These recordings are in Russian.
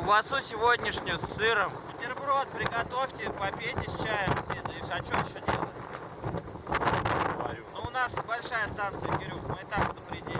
колбасу сегодняшнюю с сыром. Бутерброд приготовьте, попейте с чаем все. Да и а что еще делать? Сварю. Ну у нас большая станция, Кирюх, мы и так на пределе.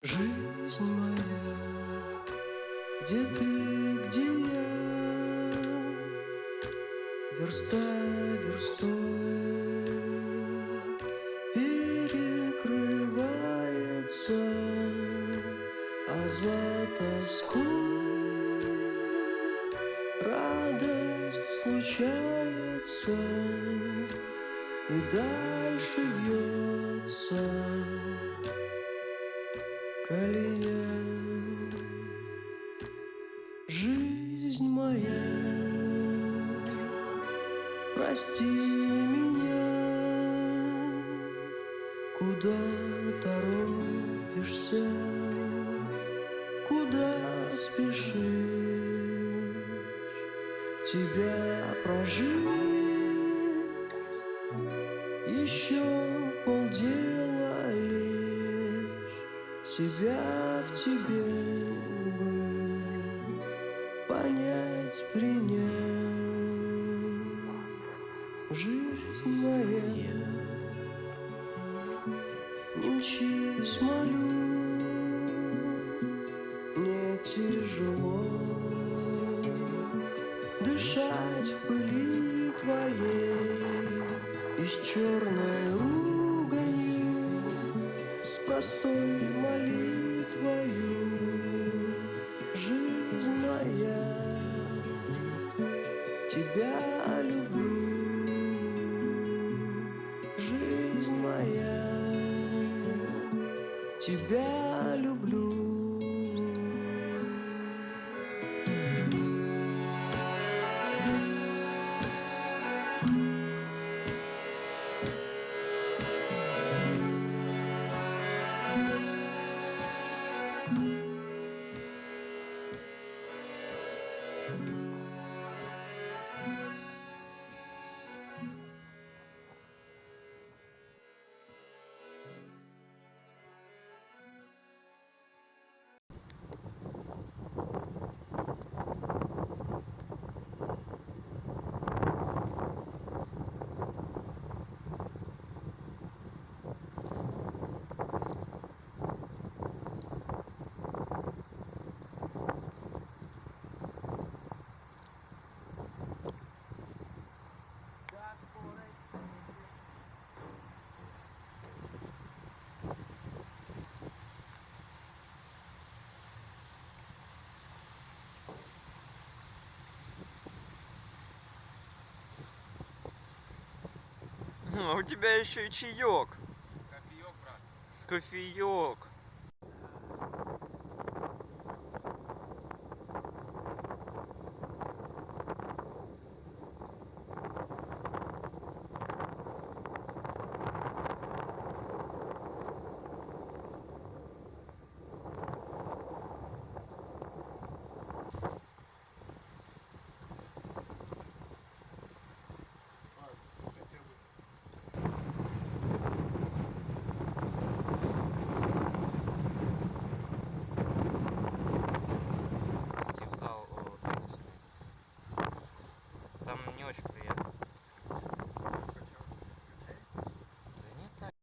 Жизнь моя, где ты, где я, верста верстой перекрывается, а за тоской радость случается и дальше вьется колея. Жизнь моя, прости меня, куда торопишься, тебя прожить. Еще полдела лишь себя в тебе бы понять, принять. Жизнь моя, не мчись, молю, мне тяжело дышать в пыли твоей и с черной руганью, с простой молитвою. Жизнь моя, тебя люблю. Жизнь моя, тебя люблю. А у тебя еще и чаек. Кофеек, брат. Кофеек. В зал теннисный. Там не очень приятно. Да нет, так.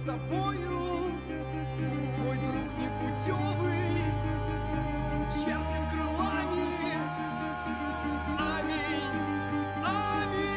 тобою, мой друг непутевый, чертит крылами. Аминь, аминь.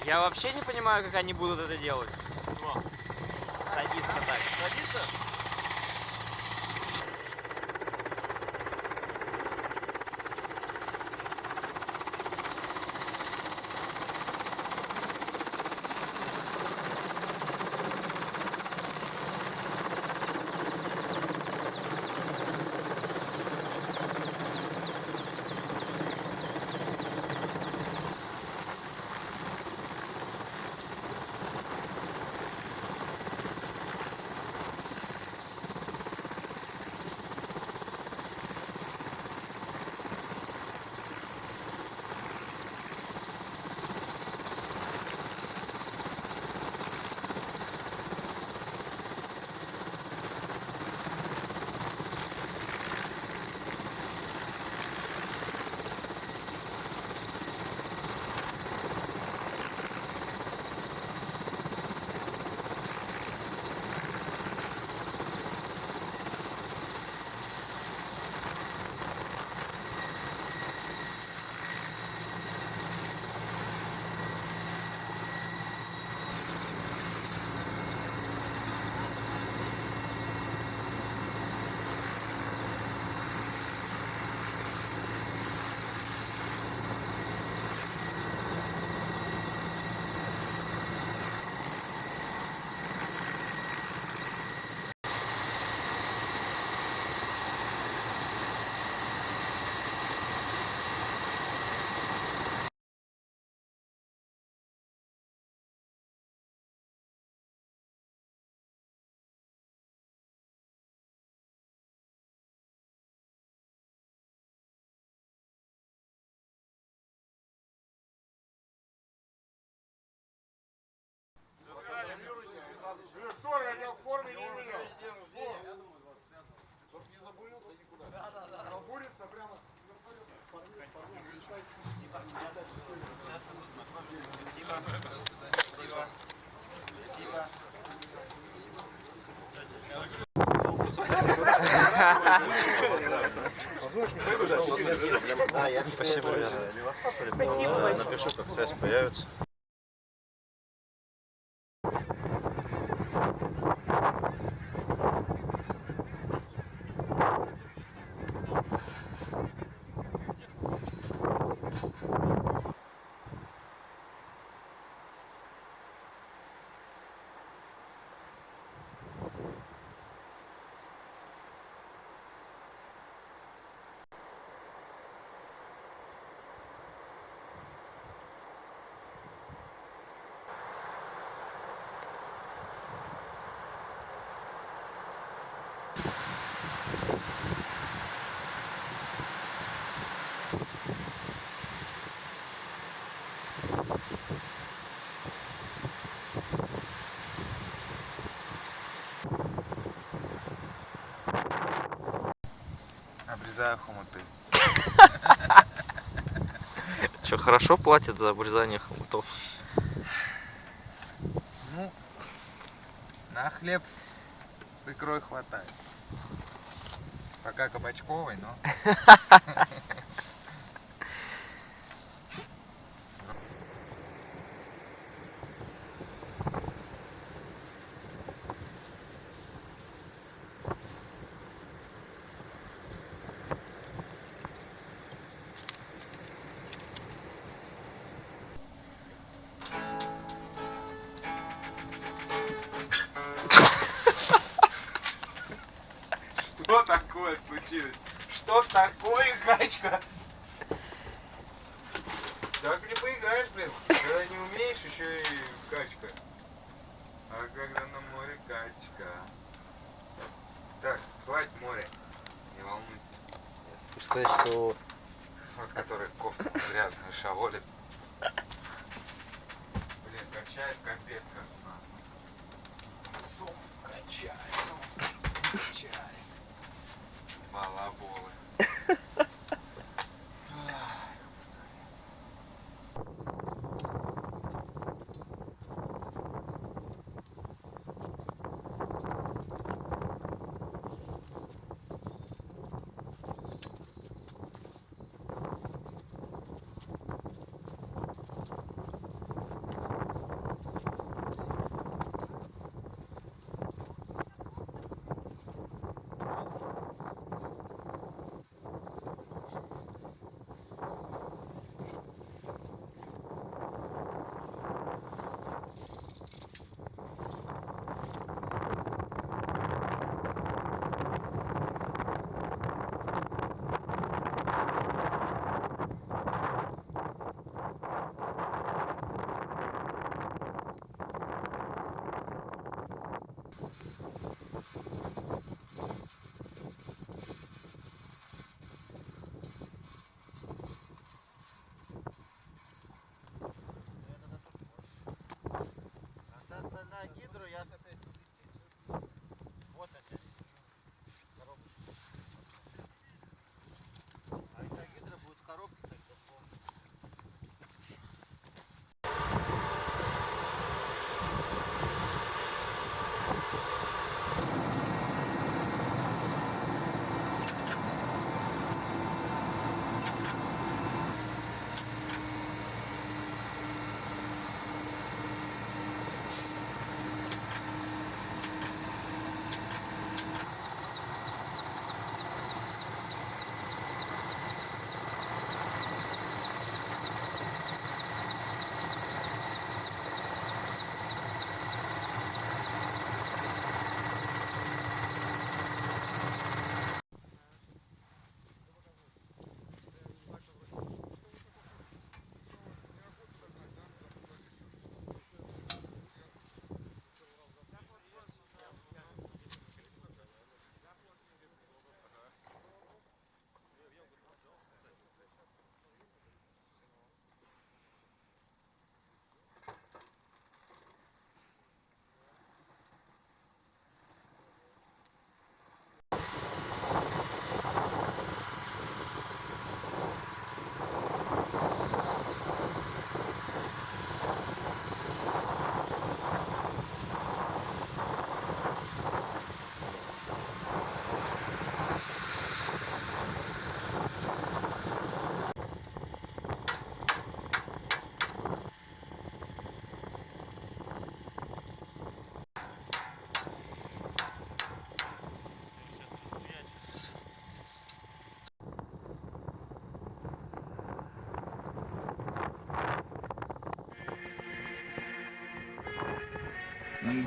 Я вообще не понимаю, как они будут это делать. Садиться так. Садится? Виктория, я в форме не видел. Чтоб не забурился никуда. Забурится прямо с Спасибо. Напишу, как связь появится. Обрезаю хомуты. Что, хорошо платят за обрезание хомутов? Ну, на хлеб с икрой хватает. Пока кабачковый, но... Что такое случилось? Что такое, качка? Так не поиграешь, блин. Когда не умеешь, еще и качка. А когда на море качка. Так, хватит море. Не волнуйся. Хочу сказать, что Вот который кофту грязную шаволит. Блин, качает капец как знатно. Солнце качает, солнце качает. Балаболы.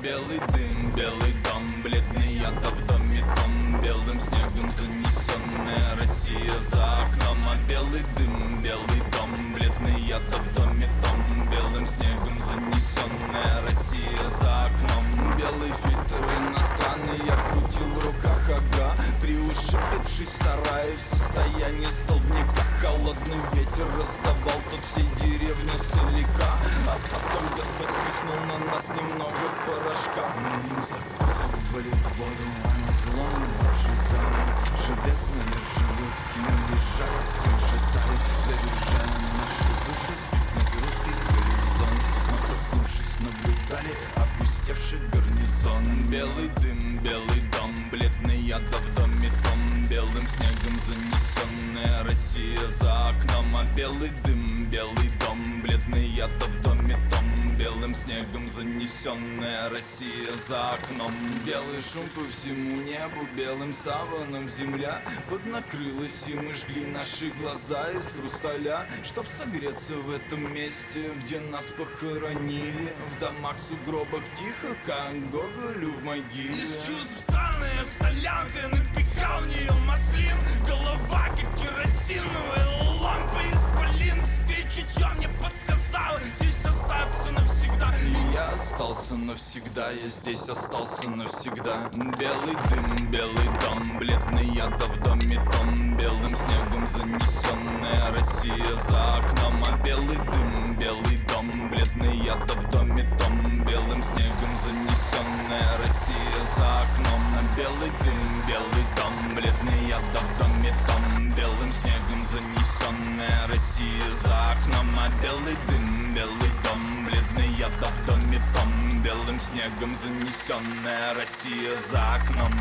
белый дым, белый дом, бледный ята в доме том, белым снегом занесенная Россия за окном, а белый дым, белый дом, бледный ята в доме том, белым снегом занесенная Россия за окном, белый фильтр иностранный я крутил в руках, ага, приушибившись в сарае в состоянии столбняка, холодный ветер раздавал тут всей деревне солика, а потом Господь стряхнул на нас немного порошка. Мы им закусывали воду, а на злом ожидали. Железные желудки лежали, скрежетали, заряжая наши души, нагрузки горизонт. Но проснувшись, наблюдали опустевший гарнизон. Белый дым, белый дом, бледный ята в доме том, белым снегом занесенная Россия за окном, а белый дым, белый дом, бледный ята в доме том, белым снегом занесенная Россия за окном. Белый шум по всему небу, белым саваном земля поднакрылась, и мы жгли наши глаза из хрусталя, чтоб согреться в этом месте, где нас похоронили, в домах, сугробах тихо, как Гоголю в могиле. Из чувств странная солянка, напихал в нее маслин, голова как керосиновая лампа исполинское чутье мне подсказало, здесь остаться навсегда. И я остался навсегда, я здесь остался навсегда. Белый дым, белый дом, бледный ята в доме том, белым снегом занесенная Россия за окном, а белый дым, белый дом, бледный ята в доме том, белым снегом занесенная Россия за окном, а белый дым, белый дом, бледный ята в доме том, белым снегом занесенная Россия за окном, а белый дым, белый дом, бледный ята в доме том, белым снегом занесенная Россия за окном.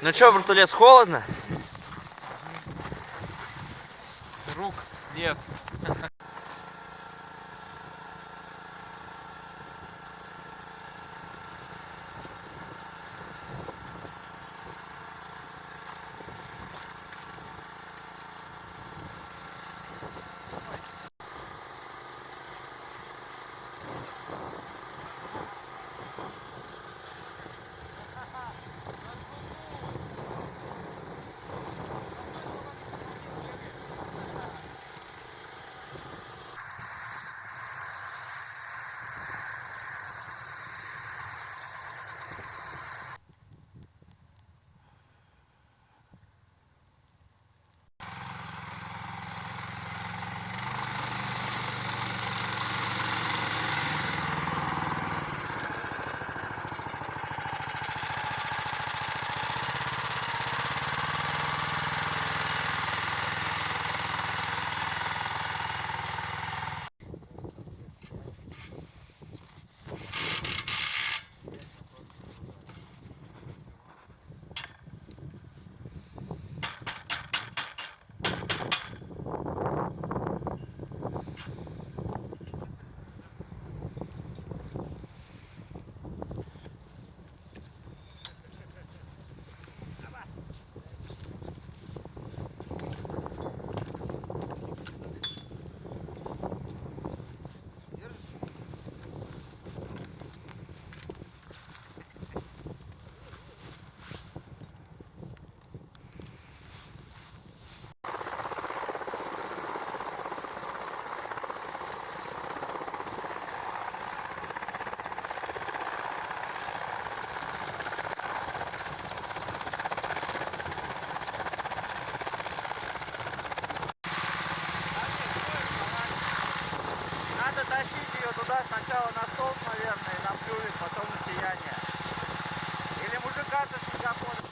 Ну чё, Братулес, холодно? Рук. Нет. сначала на столб, наверное, и нам плюнет, потом на сияние. Или мужика-то с мегафоном.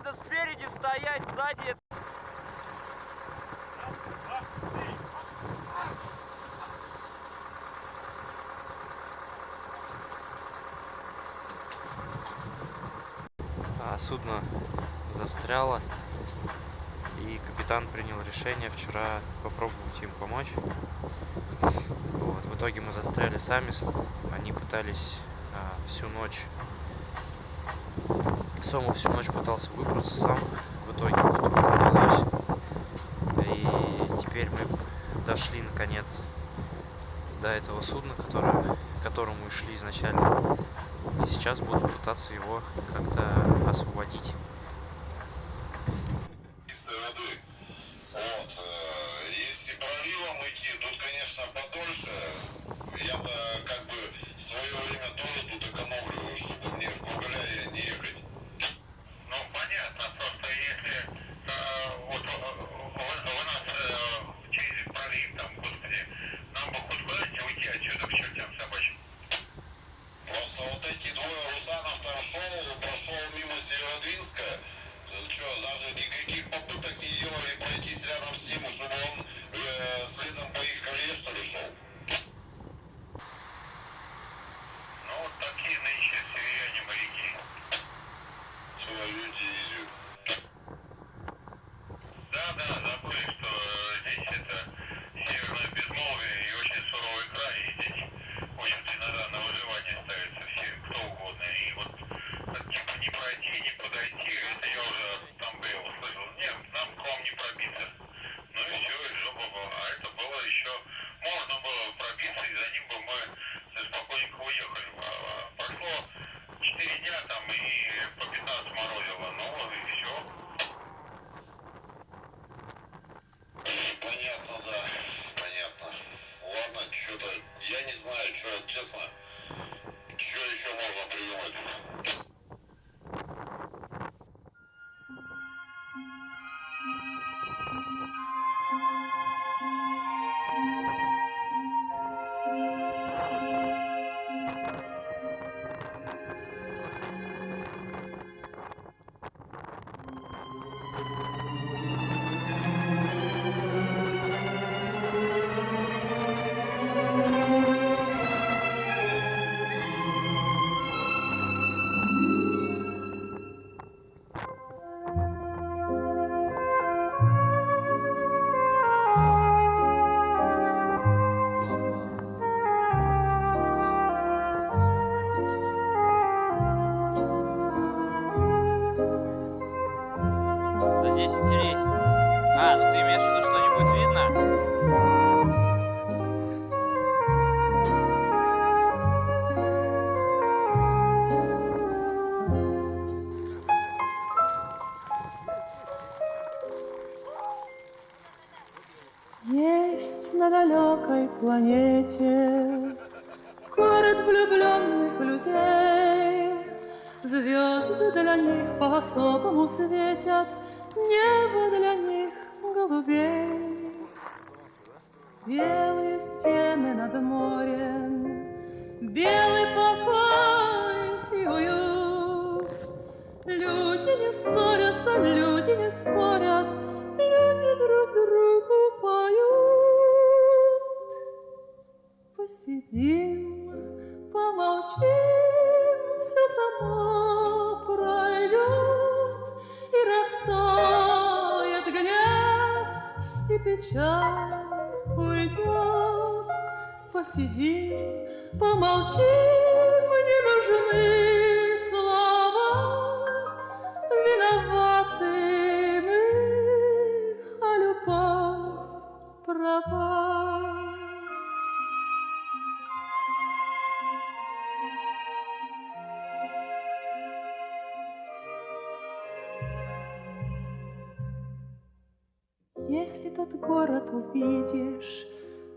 надо спереди стоять, сзади. Судно застряло, и капитан принял решение вчера попробовать им помочь. Вот. В итоге мы застряли сами, они пытались всю ночь. Сомов всю ночь пытался выбраться сам, в итоге утром удалось. И теперь мы дошли наконец до этого судна, к которому мы шли изначально. И сейчас буду пытаться его как-то освободить. Вот. Если проливом идти, тут, конечно, подольше. Я-то как бы в свое время тоже тут экономлю, чтобы мне в Бургаляе не ехать. Ну, понятно, просто если вот у нас через пролив там, господи, нам бы хоть куда-нибудь уйти отсюда к чертям собачьим. Просто вот эти двое Русанов там прошел мимо Северодвинска, что, даже никаких попыток не делали пройтись рядом с ним, чтобы он следом по их колее, что ли, шел. Ну, вот такие нынче северяне моряки. Сюда люди ездят. Да, забыли, что здесь это северное безмолвие и очень суровый край, и здесь, в общем-то, иногда на выживание ставится все, кто угодно. И вот типа не пройти, не подойти, это я уже там был, слышал. Нет, нам к вам не пробиться. Ну и все, и жопа была. А это было еще, можно было пробиться, и за ним бы мы спокойненько уехали. Прошло 4 дня там и по 15 морозило, ну и все. Понятно, да, понятно. Ладно, что-то, я не знаю, что, честно, что еще можно придумать. Да здесь интереснее. Ну ты имеешь в виду, что-нибудь видно? Есть на далекой планете город влюбленных людей. Звезды для них по-особому светят, небо для них голубей. Белые стены над морем, белый покой и уют. Люди не ссорятся, люди не спорят, люди друг другу поют. Посидим, помолчим, все само пройдет, и растает гнев, и печаль уйдет. Посидим, помолчим, не нужны слова, виноваты мы, а любовь права. Если тот город увидишь,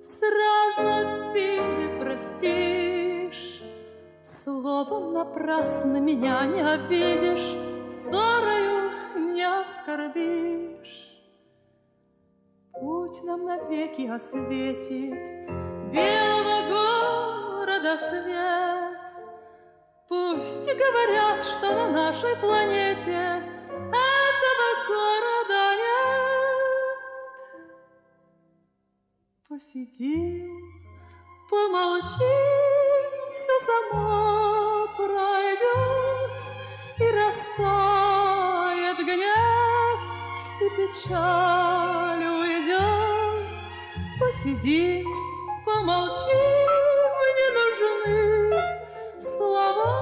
сразу обиды простишь. Словом напрасно меня не обидишь, ссорою не оскорбишь. Путь нам навеки осветит белого города свет. Пусть говорят, что на нашей планете Посидим, помолчим, все само пройдет, и растает гнев, и печаль уйдет. Посидим, помолчим, не нужны слова,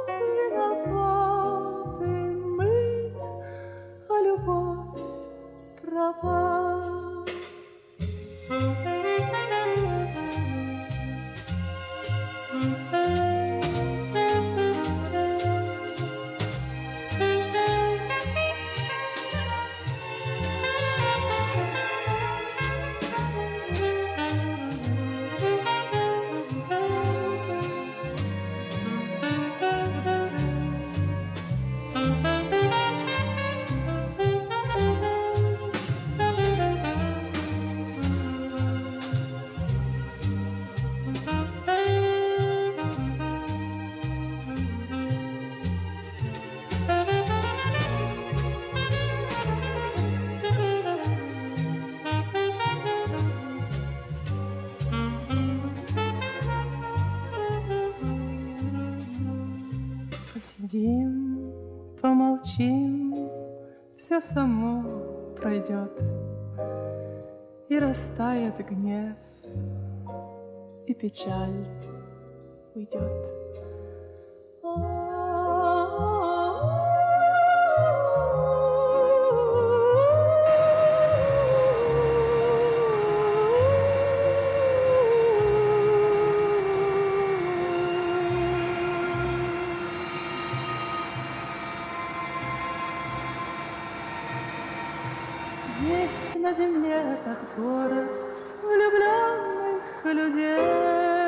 виноваты мы, а любовь права. Посидим, помолчим, все само пройдет, и растает гнев, и печаль уйдет. Есть на земле этот город влюбленных людей.